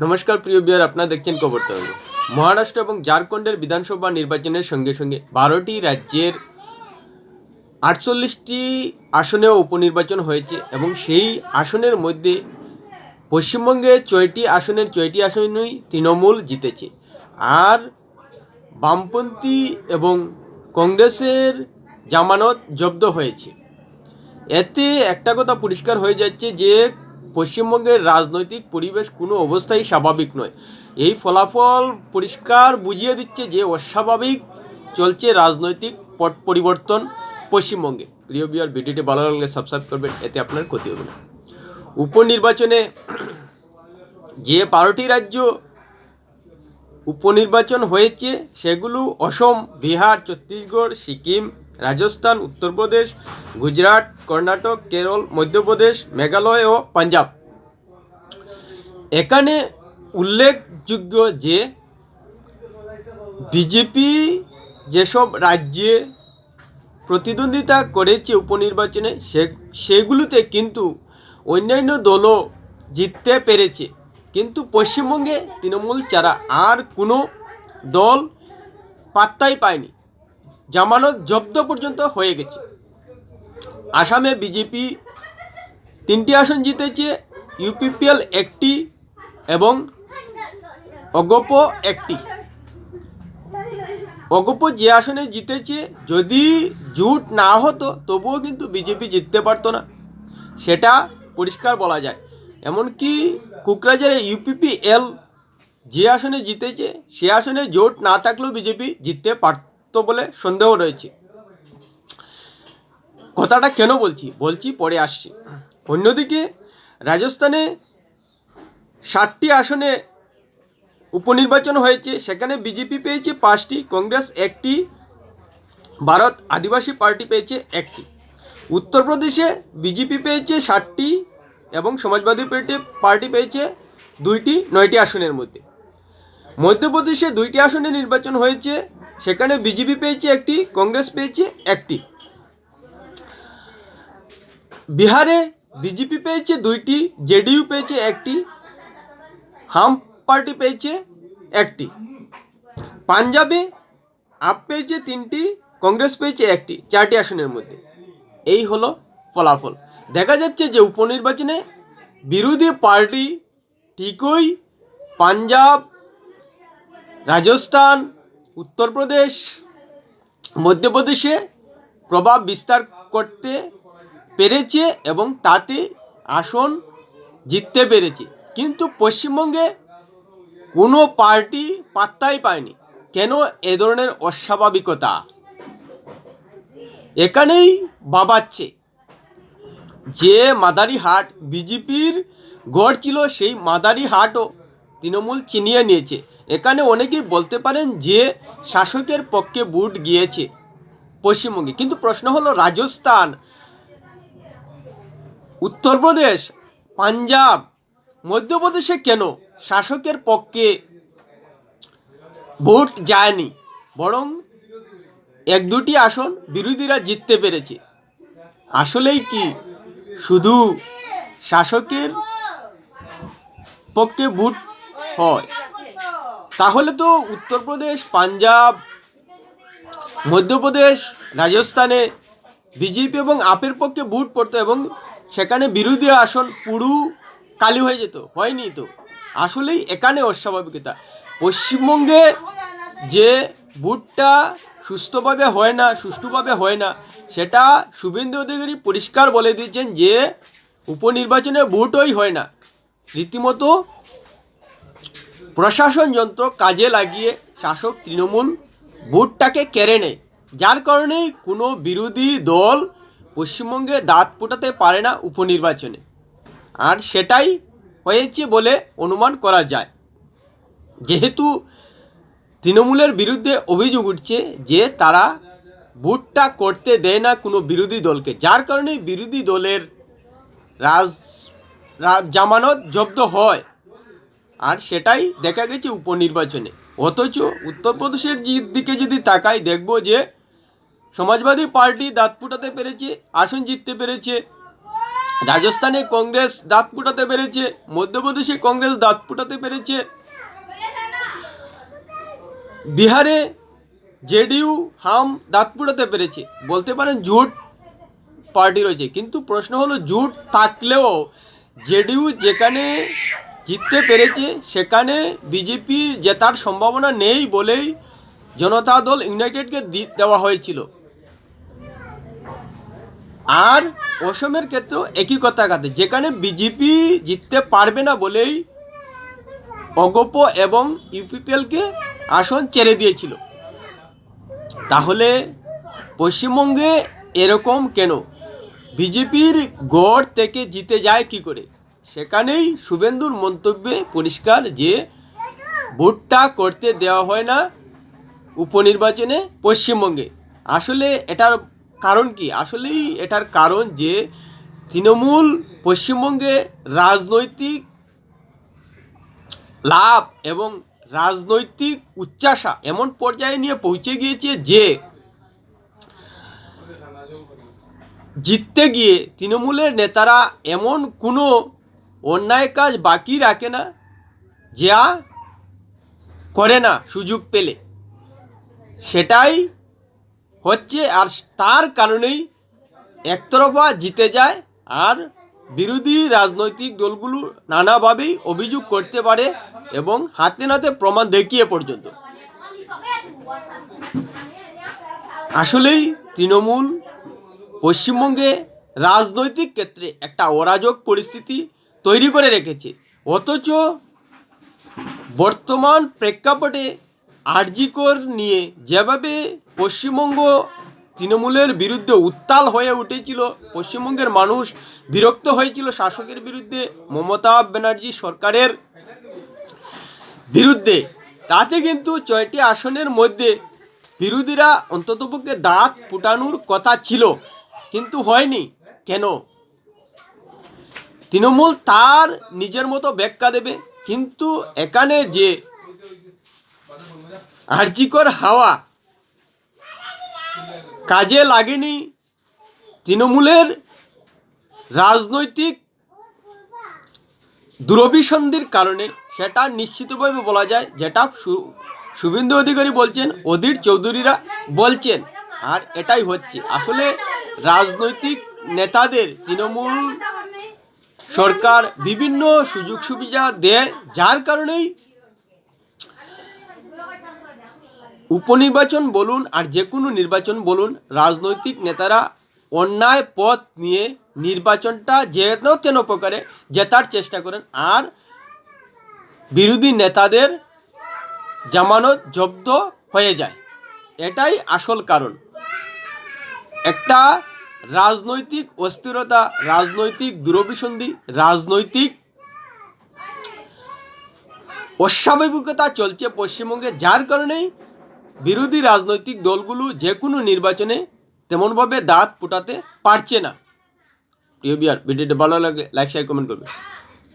নমস্কার প্রিয় বিয়ার, আপনারা দেখছেন খবর তরঙ্গ। মহারাষ্ট্র এবং ঝাড়খণ্ডের বিধানসভা নির্বাচনের সঙ্গে সঙ্গে 12টি রাজ্যের 48টি আসনেও উপনির্বাচন হয়েছে এবং সেই আসনের মধ্যে পশ্চিমবঙ্গে 6টি আসনেই তৃণমূল জিতেছে। আর বামপন্থী এবং কংগ্রেসের জামানত জব্দ হয়েছে। এতে একটা কথা পরিষ্কার হয়ে যাচ্ছে যে পশ্চিমবঙ্গের রাজনৈতিক পরিবেশ কোনো অবস্থায় স্বাভাবিক নয়। এই ফলাফল পরিষ্কার বুঝিয়ে দিচ্ছে যে অস্বাভাবিক চলছে রাজনৈতিক পট পরিবর্তন পশ্চিমবঙ্গে। প্রিয় বিয়ার, ভিডিওটি ভালো লাগলে সাবস্ক্রাইব করবেন, এতে আপনার ক্ষতি হবে না। উপনির্বাচনে যে 12টি রাজ্য উপনির্বাচন হয়েছে সেগুলো অসম, বিহার, ছত্তিশগড়, সিকিম, রাজস্থান, উত্তরপ্রদেশ, গুজরাট, কর্ণাটক, কেরল, মধ্যপ্রদেশ, মেঘালয় ও পাঞ্জাব। এখানে উল্লেখযোগ্য যে বিজেপি যেসব রাজ্যে প্রতিদ্বন্দ্বিতা করেছে উপনির্বাচনে সেগুলোতে কিন্তু অন্যান্য দলও জিততে পেরেছে, কিন্তু পশ্চিমবঙ্গে তৃণমূল ছাড়া আর কোনো দল পাত্তাই পায়নি। জামানত জব্দ পর্যন্ত হয়ে গেছে। আসামে বিজেপি 3টি আসন জিতেছে, ইউপিপিএল 1টি এবং অগপ 1টি। অগপ যে আসনে জিতেছে, যদি জোট না হতো তবুও কিন্তু বিজেপি জিততে পারতো না, সেটা পরিষ্কার বলা যায়। এমনকি কোকরাঝারে ইউপিপিএল যে আসনে জিতেছে সে আসনে জোট না থাকলেও বিজেপি জিততে পারত বলে সন্দেহ রয়েছে। কথাটা কেন বলছি পরে আসছি। অন্যদিকে রাজস্থানে 60টি আসনে উপনির্বাচন হয়েছে, সেখানে বিজেপি পেয়েছে 5টি, কংগ্রেস 1টি, ভারত আদিবাসী পার্টি পেয়েছে 1টি। উত্তরপ্রদেশে বিজেপি পেয়েছে 60টি এবং সমাজবাদী পার্টি পেয়েছে 2টি, 9টি আসনের মধ্যে। মধ্যপ্রদেশে 2টি আসনে নির্বাচন হয়েছে, সেখানে বিজেপি পেয়েছে 1টি, কংগ্রেস পেয়েছে 1টি। বিহারে বিজেপি পেয়েছে 2টি, জেডিইউ পেয়েছে 1টি, হাম পার্টি পেয়েছে 1টি। পাঞ্জাবে আপ পেয়েছে 3টি, কংগ্রেস পেয়েছে 1টি, 4টি আসনের মধ্যে। এই হলো ফলাফল। দেখা যাচ্ছে যে উপনির্বাচনে বিরোধী পার্টি ঠিকই পাঞ্জাব, রাজস্থান, উত্তরপ্রদেশ, মধ্যপ্রদেশে প্রভাব বিস্তার করতে পেরেছে এবং তাতে আসন জিততে পেরেছে, কিন্তু পশ্চিমবঙ্গে কোনো পার্টি পাত্তাই পায়নি। কেন এ ধরনের অস্বাভাবিকতা? এখানেই ভাবাচ্ছে যে মাদারিহাট বিজেপির গড় ছিল, সেই মাদারিহাটও তৃণমূল ছিনিয়ে নিয়েছে। এখানে অনেকেই বলতে পারেন যে শাসকের পক্ষে ভোট গিয়েছে পশ্চিমবঙ্গে, কিন্তু প্রশ্ন হলো রাজস্থান, উত্তরপ্রদেশ, পাঞ্জাব, মধ্যপ্রদেশে কেন শাসকের পক্ষে ভোট যায়নি, বরং 1-2টি আসন বিরোধীরা জিততে পেরেছে? আসলেই কি শুধু শাসকের পক্ষে ভোট হয়? তাহলে তো উত্তরপ্রদেশ, পাঞ্জাব, মধ্যপ্রদেশ, রাজস্থানে বিজেপি এবং আপের পক্ষে ভোট পড়তো এবং সেখানে বিরোধী আসন পুরো খালি হয়ে যেত। হয়নি তো। আসলেই এখানে অস্বাভাবিকতা। পশ্চিমবঙ্গে যে ভোটটা সুষ্ঠুভাবে হয় না, সেটা শুভেন্দু অধিকারী পরিষ্কার বলে দিয়েছেন যে উপনির্বাচনে ভোটই হয় না। রীতিমতো প্রশাসন যন্ত্র কাজে লাগিয়ে শাসক তৃণমূল ভোটটাকে কেড়ে নেয়, যার কারণেই কোনো বিরোধী দল পশ্চিমবঙ্গে দাঁত ফোটাতে পারে না উপনির্বাচনে। আর সেটাই হয়েছে বলে অনুমান করা যায়, যেহেতু তৃণমূলের বিরুদ্ধে অভিযোগ উঠছে যে তারা ভোটটা করতে দেয় না কোনো বিরোধী দলকে, যার কারণে বিরোধী দলের জামানত জব্দ হয়। আর সেটাই দেখা গেছে উপনির্বাচনে। অথচ উত্তরপ্রদেশের দিকে যদি তাকাই, দেখব যে সমাজবাদী পার্টি দাঁত ফুটাতে পেরেছে, আসন জিততে পেরেছে, রাজস্থানে কংগ্রেস দাঁত ফুটাতে পেরেছে, মধ্যপ্রদেশে কংগ্রেস দাঁত ফুটাতে পেরেছে, বিহারে জেডিইউ হাম দাঁত ফুটাতে পেরেছে। বলতে পারেন জোট পার্টি রয়েছে, কিন্তু প্রশ্ন হলো জোট থাকলেও জেডিইউ যেখানে জিততে পেরেছে সেখানে বিজেপির জেতার সম্ভাবনা নেই বলেই জনতা দল ইউনাইটেডকে দেওয়া হয়েছিল। আর অসমের ক্ষেত্রেও একই কথা কাটে, যেখানে বিজেপি জিততে পারবে না বলেই অগপ এবং ইউপিপিএলকে আসন ছেড়ে দিয়েছিল। তাহলে পশ্চিমবঙ্গে এরকম কেন? বিজেপির গড় থেকে জিতে যায় কি করে? সেখানেই শুভেন্দুর মন্তব্যে পরিষ্কার যে ভোটটা করতে দেওয়া হয় না উপনির্বাচনে পশ্চিমবঙ্গে। আসলে এটার কারণ কি? আসলেই এটার কারণ যে তৃণমূল পশ্চিমবঙ্গে রাজনৈতিক লাভ এবং রাজনৈতিক উচ্চাসা এমন পর্যায়ে নিয়ে পৌঁছে গিয়েছে যে জিততে গিয়ে তৃণমূলের নেতারা এমন কোনো অন্যায় কাজ বাকি রাখে না, যা করে না সুযোগ পেলে। সেটাই হচ্ছে, আর তার কারণেই একতরফা জিতে যায়। আর বিরোধী রাজনৈতিক দলগুলো নানাভাবেই অভিযোগ করতে পারে এবং হাতে নাতে প্রমাণ দেখিয়ে পর্যন্ত। আসলেই তৃণমূল পশ্চিমবঙ্গে রাজনৈতিক ক্ষেত্রে একটা অরাজক পরিস্থিতি তৈরি করে রেখেছে। অথচ বর্তমান প্রেক্ষাপটে আরজি কর নিয়ে যেভাবে পশ্চিমবঙ্গ তৃণমূলের বিরুদ্ধে উত্তাল হয়ে উঠেছিল, পশ্চিমবঙ্গের মানুষ বিরক্ত হয়েছিল শাসকের বিরুদ্ধে, মমতা ব্যানার্জি সরকারের বিরুদ্ধে, তাতে কিন্তু 6টি আসনের মধ্যে বিরোধীরা অন্ততপক্ষে দাঁত ফুটানোর কথা ছিল, কিন্তু হয়নি। কেন? তৃণমূল তার নিজের মতো ব্যাখ্যা দেবে, কিন্তু এখানে যে আরজিকর হাওয়া কাজে লাগেনি তৃণমূলের রাজনৈতিক দুরভিসন্ধির কারণে, সেটা নিশ্চিতভাবে বলা যায়। যেটা শুভেন্দু অধিকারী বলছেন, অধীর চৌধুরীরা বলছেন, আর এটাই হচ্ছে। আসলে রাজনৈতিক নেতাদের তৃণমূল সরকার বিভিন্ন সুযোগ সুবিধা দেয়, যার কারণেই উপনির্বাচন বলুন আর যে কোনো নির্বাচন বলুন, রাজনৈতিক নেতারা অন্যায় পথ নিয়ে নির্বাচনটা যেন তেন প্রকারে জেতার চেষ্টা করেন, আর বিরোধী নেতাদের জামানত জব্দ হয়ে যায়। এটাই আসল কারণ। একটা রাজনৈতিক অস্থিরতা, রাজনৈতিক দুরভিসন্ধি, রাজনৈতিক অস্বাভাবিকতা চলছে পশ্চিমবঙ্গে, যার কারণেই বিরোধী রাজনৈতিক দলগুলো যে কোনো নির্বাচনে তেমনভাবে দাঁত ফুটাতে পারছে না। প্রিয় বিয়ার, ভিডিওটি ভালো লাগলে লাইক শেয়ার কমেন্ট করবে।